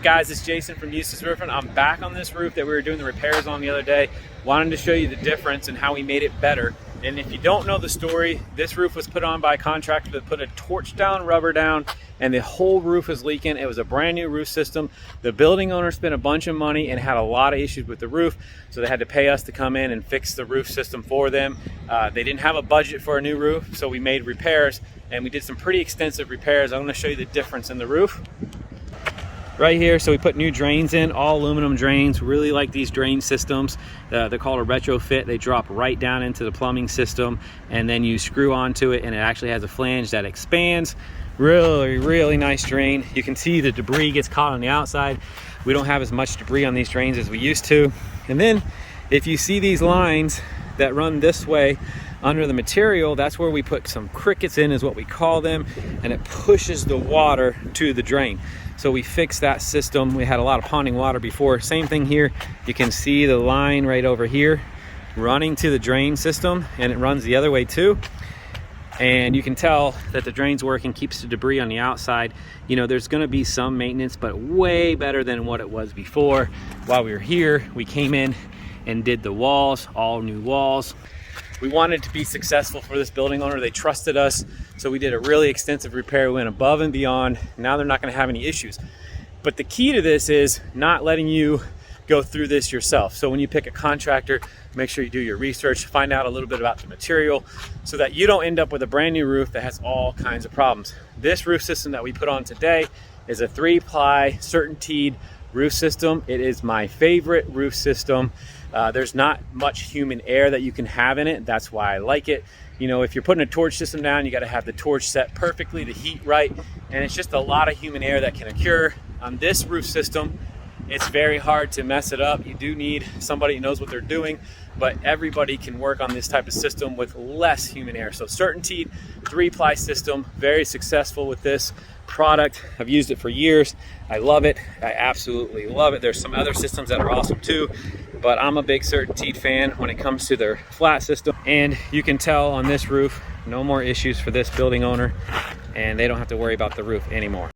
Guys, it's Jason from Eustace Roofing. I'm back on this roof that we were doing the repairs on the other day. Wanted to show you the difference and how we made it better. And if you don't know the story, this roof was put on by a contractor that put a torch down, rubber down, and the whole roof was leaking. It was a brand new roof system. The building owner spent a bunch of money and had a lot of issues with the roof, so they had to pay us to come in and fix the roof system for them. They didn't have a budget for a new roof, so we made repairs, and we did some pretty extensive repairs. I'm going to show you the difference in the roof right here. So we put new drains in, all aluminum drains. Really like these drain systems. They're called a retrofit. They drop right down into the plumbing system, and then you screw onto it, and it actually has a flange that expands. Really nice drain. You can see the debris gets caught on the outside. We don't have as much debris on these drains as we used to. And then if you see these lines that run this way under the material, that's where we put some crickets in, is what we call them, and it pushes the water to the drain. So we fixed that system. We had a lot of ponding water before. Same thing here. You can see the line right over here running to the drain system, and it runs the other way too. And you can tell that the drain's working, keeps the debris on the outside. You know, there's gonna be some maintenance, but way better than what it was before. While we were here, we came in and did the walls, all new walls. We wanted to be successful for this building owner. They trusted us, so we did a really extensive repair. We went above and beyond. Now they're not gonna have any issues. But the key to this is not letting you go through this yourself. So when you pick a contractor, make sure you do your research, find out a little bit about the material, so that you don't end up with a brand new roof that has all kinds of problems. This roof system that we put on today is a 3-ply certainteed roof system. It is my favorite roof system. There's not much human air that you can have in it. That's why I like it. You know, if you're putting a torch system down, you got to have the torch set perfectly to heat right, and it's just a lot of human air that can occur. On this roof system, it's very hard to mess it up. You do need somebody who knows what they're doing, but everybody can work on this type of system with less human air. So certainteed 3-ply system, very successful with this product. I've used it for years. I love it. I absolutely love it. There's some other systems that are awesome too, but I'm a big certainteed fan when it comes to their flat system. And you can tell on this roof, no more issues for this building owner, and they don't have to worry about the roof anymore.